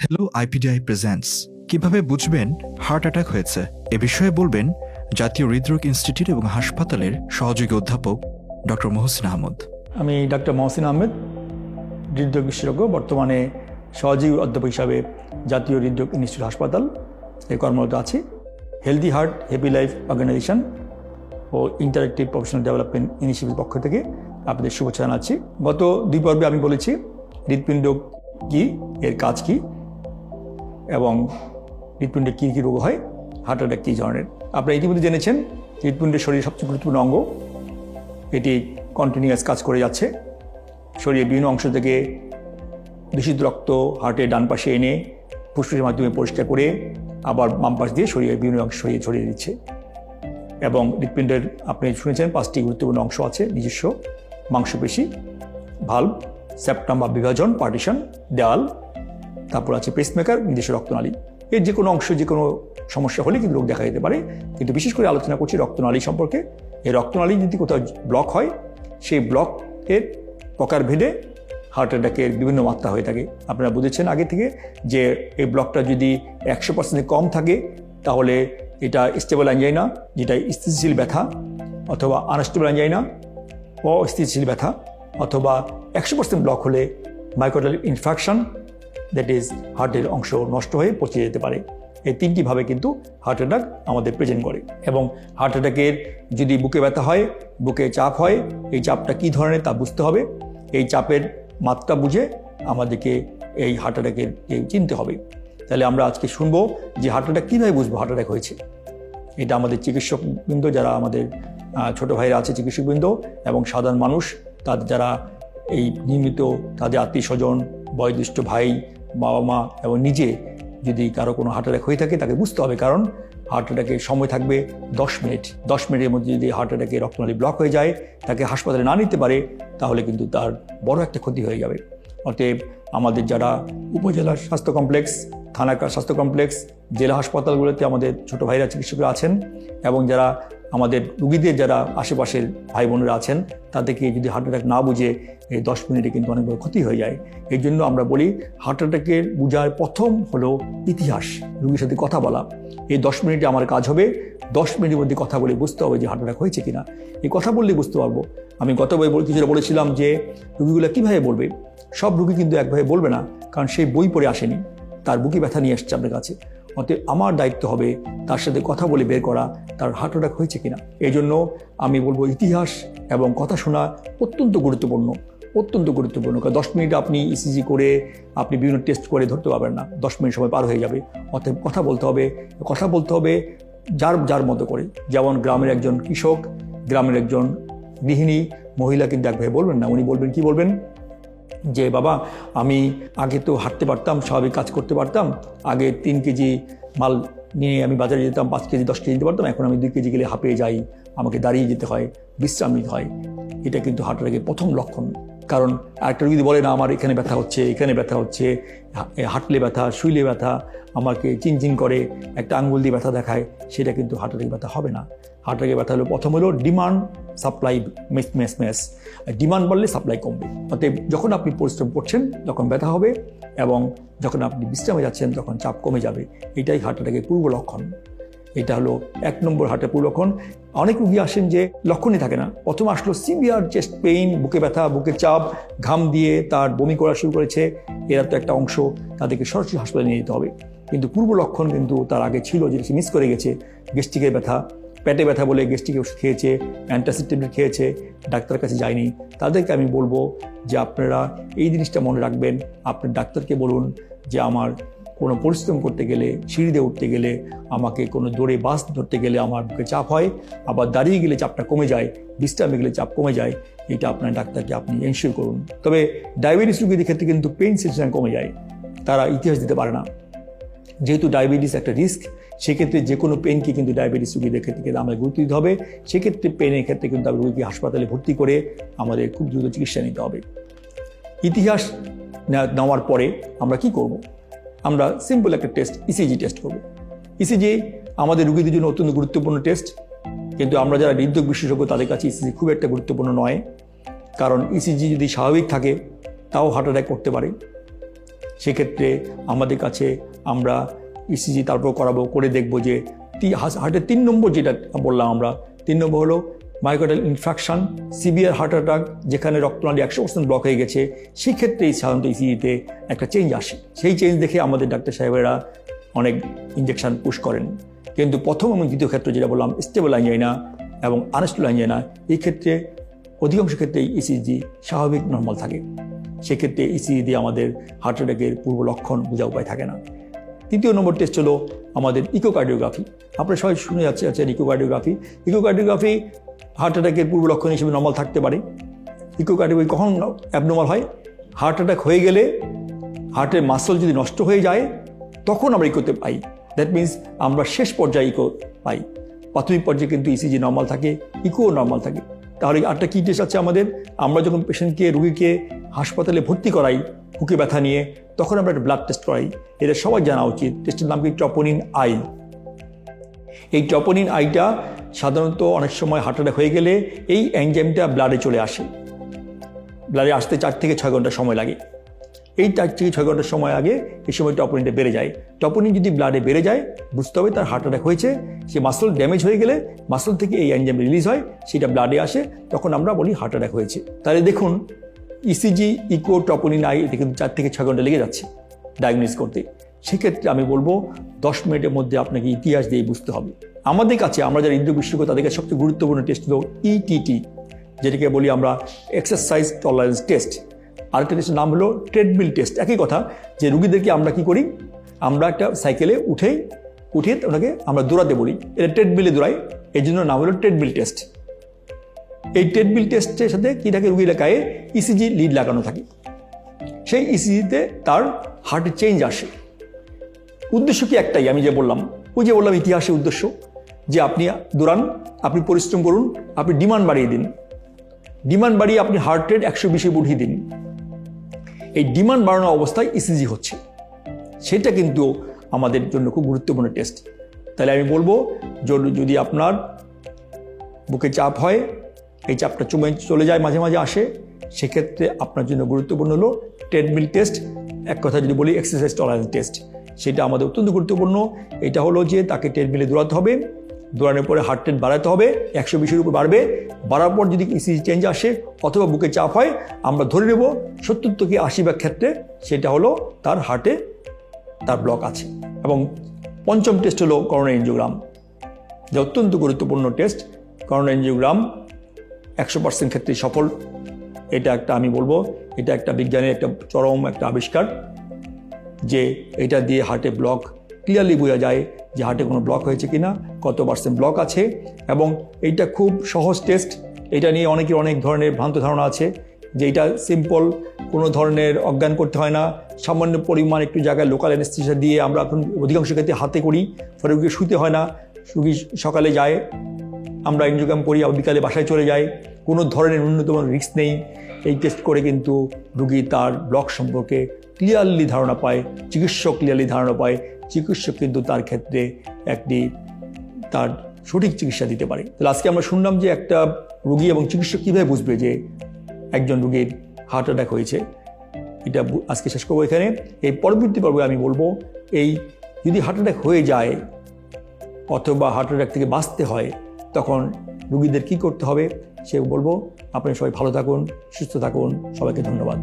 Hello আইপিডিআই presents কিভাবে বুঝবেন heart attack হয়েছে এ বিষয়ে বলবেন জাতীয় হৃদরোগ ইনস্টিটিউট এবং হাসপাতালের সহযোগী অধ্যাপক ডক্টর মহসিন আহমদ। আমি ডক্টর মহসিন আহমেদ, হৃদরোগ বিশেষজ্ঞ, বর্তমানে সহযোগী অধ্যাপক হিসাবে জাতীয় হৃদরোগ ইনস্টিটিউট হাসপাতাল কর্মরত আছি। Healthy heart happy life organisation ও ইন্টারেক্টিভ প্রফেশনাল ডেভেলপমেন্ট ইনিশিয়েটিভের পক্ষ থেকে আপনাদের শুভেচ্ছা জানাচ্ছি। গত দুই পর্বে আমি বলেছি হৃৎপিণ্ড কী, এর কাজ কী, এবং হৃৎপিণ্ডের কী কী রোগ হয়, হার্ট অ্যাটাক কী ধরনের। আপনারা ইতিমধ্যে জেনেছেন হৃৎপিণ্ডের শরীরের সবচেয়ে গুরুত্বপূর্ণ অঙ্গ। এটি কন্টিনিউয়াস কাজ করে যাচ্ছে। শরীরের বিভিন্ন অংশ থেকে দূষিত রক্ত হার্টের ডান পাশে এনে ফুসফুসের মাধ্যমে পরিষ্কার করে আবার বাম পাশ দিয়ে শরীরের বিভিন্ন অংশ ছড়িয়ে দিচ্ছে। এবং হৃৎপিণ্ডের আপনি শুনেছেন 5টি গুরুত্বপূর্ণ অংশ আছে নিজস্ব: মাংসপেশি, ভাল্ব, সেপ্টাম বা বিভাজন, পার্টিশন, দেওয়াল, তারপর আছে পেসমেকার, নিজস্ব রক্তনালী। এর যে কোনো অংশ যে কোনো সমস্যা হলে কিন্তু রোগ দেখা যেতে পারে, কিন্তু বিশেষ করে আলোচনা করছি রক্তনালী সম্পর্কে। এই রক্তনালী যদি কোথাও ব্লক হয়, সেই ব্লকের প্রকারভেদে হার্ট অ্যাটাকের বিভিন্ন মাত্রা হয়ে থাকে। আপনারা বুঝেছেন আগে থেকে যে এই ব্লকটা যদি 100% কম থাকে তাহলে এটা স্টেবল অ্যাঞ্জাইনা, যেটা স্থিতিশীল ব্যথা, অথবা আনস্টেবল অ্যাঞ্জাইনা, অস্থিতিশীল ব্যথা, অথবা 100% ব্লক হলে মাইকোটাল ইনফ্রাকশন, দ্যাট ইজ হার্টের অংশ নষ্ট হয়ে পচে যেতে পারে। এই তিনটিভাবে কিন্তু হার্ট অ্যাটাক আমাদের প্রেজেন্ট করে। এবং হার্ট অ্যাটাকের যদি বুকে ব্যথা হয়, বুকে চাপ হয়, এই চাপটা কী ধরনের তা বুঝতে হবে। এই চাপের মাত্রা বুঝে আমাদেরকে এই হার্ট অ্যাটাকের চিনতে হবে। তাহলে আমরা আজকে শুনবো যে হার্ট অ্যাটাক কীভাবে বুঝবো হার্ট অ্যাটাক হয়েছে। এটা আমাদের চিকিৎসকবৃন্দ, যারা আমাদের ছোটো ভাইরা আছে চিকিৎসকবৃন্দ, এবং সাধারণ মানুষ, তাদের যারা এই নিয়মিত তাদের আত্মীয় স্বজন, বয়োজ্যেষ্ঠ ভাই, বাবা মা এবং নিজে যদি কারো কোনো হার্ট অ্যাটাক হয়ে থাকে তাকে বুঝতে হবে। কারণ হার্ট অ্যাটাকের সময় থাকবে 10 মিনিট। 10 মিনিটের মধ্যে যদি হার্ট অ্যাটাকে রক্তনালী ব্লক হয়ে যায়, তাকে হাসপাতালে না নিতে পারে, তাহলে কিন্তু তার বড় একটা ক্ষতি হয়ে যাবে। অতএব আমাদের যারা উপজেলা স্বাস্থ্য কমপ্লেক্স, থানা স্বাস্থ্য কমপ্লেক্স, জেলা হাসপাতালগুলোতে আমাদের ছোটো ভাইরা চিকিৎসকরা আছেন, এবং যারা আমাদের রুগীদের যারা আশেপাশের ভাই বোনেরা আছেন, তাদেরকে যদি হার্ট অ্যাটাক না বুঝে এই 10 মিনিটে কিন্তু অনেক বড় ক্ষতি হয়ে যায়। এই জন্য আমরা বলি হার্ট অ্যাটাকের বোঝার প্রথম হলো ইতিহাস, রুগীর সাথে কথা বলা। এই 10 মিনিটে আমার কাজ হবে 10 মিনিটের মধ্যে কথা বলে বুঝতে হবে যে হার্ট অ্যাটাক হয়েছে কিনা। এই কথা বললে বুঝতে পারবো। আমি গত কিছুটা বলেছিলাম যে রুগীগুলো কীভাবে বলবে। সব রুগী কিন্তু একভাবে বলবে না, কারণ সেই বই পড়ে আসেনি, তার বুকে ব্যথা নিয়ে আসছে আপনার কাছে। অতএব আমার দায়িত্ব হবে তার সাথে কথা বলে বের করা তার হার্ট অ্যাটাক হয়েছে কিনা। এই জন্য আমি বলবো ইতিহাস এবং কথা শোনা অত্যন্ত গুরুত্বপূর্ণ, অত্যন্ত গুরুত্বপূর্ণ। কারণ 10 মিনিটে আপনি ইসিজি করে আপনি বিভিন্ন টেস্ট করে ধরতে পারবেন না, 10 মিনিট সময় পার হয়ে যাবে। অতএব কথা বলতে হবে, কথা বলতে হবে যার মতো করে। যেমন গ্রামের একজন কৃষক, গ্রামের একজন গৃহিণী মহিলা কিন্তু একভাবে বলবেন না। উনি বলবেন, কি বলবেন, যে বাবা আমি আগে তো হাঁটতে পারতাম, স্বাভাবিক কাজ করতে পারতাম, আগে 3 কেজি মাল নিয়ে আমি বাজারে যেতাম, 5 কেজি 10 কেজি নিতে পারতাম, এখন আমি 2 কেজি গেলে হাঁপিয়ে যাই, আমাকে দাঁড়িয়ে যেতে হয়, বিশ্রাম নিতে হয়। এটা কিন্তু হার্ট অ্যাটাকের প্রথম লক্ষণ। কারণ আরেকটা রোগী বলে না আমার এখানে ব্যথা হচ্ছে, এখানে ব্যথা হচ্ছে, হাঁটলে ব্যথা, শুইলে ব্যথা, আমাকে চিনচিন করে, একটা আঙ্গুল দিয়ে ব্যথা দেখায়, সেটা কিন্তু হার্ট অ্যাটাকের ব্যথা হবে না। হার্ট অ্যাটাকের ব্যথা হলো প্রথম হলো ডিমান্ড সাপ্লাই ম্যাচ। ডিমান্ড বাড়লে সাপ্লাই কমবে। অতএব যখন আপনি পরিশ্রম করছেন তখন ব্যথা হবে, এবং যখন আপনি বিশ্রামে যাচ্ছেন তখন চাপ কমে যাবে। এটাই হার্ট অ্যাটাকের পূর্ব লক্ষণ। এটা হলো 1 নম্বর হার্টের পূর্ব লক্ষণ। অনেক রুগী আসেন যে লক্ষণই থাকে না। প্রথম আসলো সিভিয়ার চেস্ট পেইন, বুকে ব্যথা, বুকে চাপ, ঘাম দিয়ে তার বমি করা শুরু করেছে, এরা তো একটা অংশ, তাদেরকে সরাসরি হাসপাতালে নিয়ে যেতে হবে। কিন্তু পূর্ব লক্ষণ কিন্তু তার আগে ছিল, যেটা সে মিস করে গেছে। গ্যাস্ট্রিকের ব্যথা, পেটে ব্যথা বলে গ্যাস্ট্রিক ওষুধ খেয়েছে, অ্যান্টাসিড ট্যাবলেট খেয়েছে, ডাক্তারের কাছে যায়নি, তাদেরকে আমি বলবো যে আপনারা এই জিনিসটা মনে রাখবেন। আপনার ডাক্তারকে বলুন যে আমার কোনো পরিশ্রম করতে গেলে, সিঁড়িতে উঠতে গেলে, আমাকে কোনো দৌড়ে বাস ধরতে গেলে আমার বুকে চাপ হয়, আবার দাঁড়িয়ে গেলে চাপটা কমে যায়, বিশ্রামে গেলে চাপ কমে যায়। এটা আপনার ডাক্তারকে আপনি এনশিওর করুন। তবে ডায়াবেটিস রোগীদের ক্ষেত্রে কিন্তু পেইন সেন্সেশন কমে যায়, তারা ইতিহাস দিতে পারে না। যেহেতু ডায়াবেটিস একটা রিস্ক, সেক্ষেত্রে যে কোনো পেনকে কিন্তু ডায়াবেটিস রোগীদের ক্ষেত্রে আমাদের গুরুত্ব দিতে হবে। সেক্ষেত্রে পেনের ক্ষেত্রে কিন্তু আমরা রোগীকে হাসপাতালে ভর্তি করে আমাদের খুব দ্রুত চিকিৎসা নিতে হবে। ইতিহাস নেওয়ার পরে আমরা কি করব? আমরা সিম্পল একটা টেস্ট, ইসিজি টেস্ট করব। ইসিজি আমাদের রোগীদের জন্য অত্যন্ত গুরুত্বপূর্ণ টেস্ট, কিন্তু আমরা যারা হৃদরোগ বিশেষজ্ঞ তাদের কাছে ইসিজি খুব একটা গুরুত্বপূর্ণ নয়। কারণ ইসিজি যদি স্বাভাবিক থাকে তাও হার্ট অ্যাটাক করতে পারে। সেক্ষেত্রে আমাদের কাছে আমরা ইসিজি তারপর করাবো, করে দেখব যে হার্টের 3 নম্বর যেটা বললাম আমরা, 3 নম্বর হলো myocardial infraction, severe heart attack, যেখানে রক্তনালী 100% ব্লক হয়ে গেছে। সেই ক্ষেত্রেই সাধারণত ইসিজিতে একটা চেঞ্জ আসে। সেই চেঞ্জ দেখে আমাদের ডাক্তার সাহেবেরা অনেক ইঞ্জেকশন পুশ করেন। কিন্তু প্রথম এবং দ্বিতীয় ক্ষেত্রে যেটা বললাম, স্টেবল অ্যাঞ্জাইনা এবং আনস্টেবল অ্যাঞ্জাইনা, এই ক্ষেত্রে অধিকাংশ ক্ষেত্রেই ইসিজি স্বাভাবিক নর্মাল থাকে। সেক্ষেত্রে ইসিজি দিয়ে আমাদের হার্ট অ্যাটাকের পূর্ব লক্ষণ বোঝা উপায় থাকে না। তৃতীয় নম্বর টেস্ট হলো আমাদের ইকোকার্ডিওগ্রাফি। আপনারা সবাই শুনে যাচ্ছেন ইকোকার্ডিওগ্রাফি। ইকোকার্ডিওগ্রাফি হার্ট অ্যাটাকের পূর্ব লক্ষণ হিসেবে নর্মাল থাকতে পারে। ইকোকার্ডিওগ্রাফি কখন অ্যাবনর্মাল হয়? হার্ট অ্যাটাক হয়ে গেলে হার্টের মাসল যদি নষ্ট হয়ে যায় তখন আমরা ইকোতে পাই। দ্যাট মিনস আমরা শেষ পর্যায়ে ইকো পাই। প্রাথমিক পর্যায়ে কিন্তু ইসিজি নর্মাল থাকে, ইকোও নর্মাল থাকে। তাহলে আরেকটা কী টেস্ট আছে আমাদের? আমরা যখন রুগীকে হাসপাতালে ভর্তি করাই বুকে ব্যথা নিয়ে, তখন আমরা একটা ব্লাড টেস্ট করাই। এটা সবাই জানা উচিত। টেস্টের নাম কি? Troponin I. এই ট্রপোনিন আইটা সাধারণত অনেক সময় হার্ট অ্যাটাক হয়ে গেলে এই এনজাইমটা ব্লাডে চলে আসে। ব্লাডে আসতে 4 থেকে 6 ঘন্টা সময় লাগে। এই 4 থেকে 6 ঘন্টার সময় আগে এই সময় ট্রপোনিনটা বেড়ে যায়। ট্রপোনিন যদি ব্লাডে বেড়ে যায়, বুঝতে হবে তার হার্ট অ্যাটাক হয়েছে। সে মাসল ড্যামেজ হয়ে গেলে মাসল থেকে এই এনজাইম রিলিজ হয়, সেটা ব্লাডে আসে, তখন আমরা বলি হার্ট অ্যাটাক হয়েছে। তাহলে দেখুন, ইসিজি, ইকো, ট্রপোনিন আই, এটা কিন্তু 4 থেকে 6 ঘন্টা লেগে যাচ্ছে ডায়াগনোস করতে। সেক্ষেত্রে আমি বলবো 10 মিনিটের মধ্যে আপনাকে ইতিহাস দিয়ে বুঝতে হবে। আমাদের কাছে, আমরা যারা হৃদরোগ বিশেষজ্ঞ, তাদের কাছে সবচেয়ে গুরুত্বপূর্ণ টেস্ট হলো ইটিটি, যেটাকে বলি আমরা এক্সারসাইজ টলারেন্স টেস্ট। আরেকটা টেস্টের নাম হলো ট্রেডমিল টেস্ট। একই কথা, যে রুগীদেরকে আমরা কি করি, আমরা একটা সাইকেলে উঠিয়ে ওনাকে আমরা দৌড়াতে বলি, এটা ট্রেডমিলে দৌড়াই, এই জন্য নাম হলো ট্রেডমিল টেস্ট। এই ট্রেডমিল টেস্টের সাথে কী থাকে, রুগীর গায়ে ইসিজি লিড লাগানো থাকে। সেই ইসিজিতে তার হার্টে চেঞ্জ আসে। উদ্দেশ্য কি? একটাই, আমি যে বললাম, ইতিহাসের উদ্দেশ্য, যে আপনি দৌড়ান, আপনি পরিশ্রম করুন, আপনি ডিমান্ড বাড়িয়ে দিন। ডিমান্ড বাড়িয়ে আপনি হার্ট রেট 120 উঠিয়ে দিন। এই ডিমান্ড বাড়ানো অবস্থায় ইসিজি হচ্ছে, সেটা কিন্তু আমাদের জন্য খুব গুরুত্বপূর্ণ টেস্ট। তাহলে আমি বলবো, যদি আপনার বুকে চাপ হয়, এই চাপটা চলে যায়, মাঝে মাঝে আসে, সেক্ষেত্রে আপনার জন্য গুরুত্বপূর্ণ হলো ট্রেডমিল টেস্ট। এক কথা যদি বলি, এক্সারসাইজ টলারেন্স টেস্ট, সেটা আমাদের অত্যন্ত গুরুত্বপূর্ণ। এটা হলো যে তাকে ট্রেডমিলে দৌড়াতে হবে, দৌড়ানোর পরে হার্ট রেট বাড়াতে হবে, 120-এর উপর বাড়বে। বাড়ার পর যদি ইসিজি চেঞ্জ আসে অথবা বুকে চাপ হয়, আমরা ধরে নেব 70 থেকে 80 ক্ষেত্রে সেটা হলো তার হার্টে তার ব্লক আছে। এবং পঞ্চম টেস্ট হলো করোনারি এনজিওগ্রাম, যে অত্যন্ত গুরুত্বপূর্ণ টেস্ট। করোনারি এনজিওগ্রাম 100% ক্ষেত্রে সফল। এটা একটা, আমি বলবো, এটা একটা বিজ্ঞানের একটা চরম একটা আবিষ্কার, যে এটা দিয়ে হার্টে ব্লক ক্লিয়ারলি বোঝা যায় যে হার্টে কোনো ব্লক হয়েছে কিনা, কত % ব্লক আছে। এবং এইটা খুব সহজ টেস্ট। এটা নিয়ে অনেকের অনেক ধরনের ভ্রান্ত ধারণা আছে, যে এটা সিম্পল, কোনো ধরনের অজ্ঞান করতে হয় না, সামান্য পরিমাণ একটু জায়গায় লোকাল অ্যানেস্থেসিয়া দিয়ে আমরা এখন অধিকাংশ ক্ষেত্রে হাতে করি, ফলে রুগী শুতে হয় না। রুগী সকালে যায়, আমরা এনজিওগ্রাম করি, আবার বিকালে বাসায় চলে যায়, কোনো ধরনের ন্যূনতম রিস্ক নেই। এই টেস্ট করে কিন্তু রুগী তার ব্লক সম্পর্কে ক্লিয়ারলি ধারণা পায়, চিকিৎসক ক্লিয়ারলি ধারণা পায়, চিকিৎসক কিন্তু তার ক্ষেত্রে তার সঠিক চিকিৎসা দিতে পারে। তাহলে আজকে আমরা শুনলাম যে একটা রুগী এবং চিকিৎসক কীভাবে বুঝবে যে একজন রুগীর হার্ট অ্যাটাক হয়েছে। এটা আজকে শেষ করবো এখানে। এই পরবর্তী পর্বে আমি বলবো, এই যদি হার্ট অ্যাটাক হয়ে যায় অথবা হার্ট অ্যাটাক থেকে বাঁচতে হয়, তখন রুগীদের কী করতে হবে সে বলবো। আপনারা সবাই ভালো থাকুন, সুস্থ থাকুন, সবাইকে ধন্যবাদ।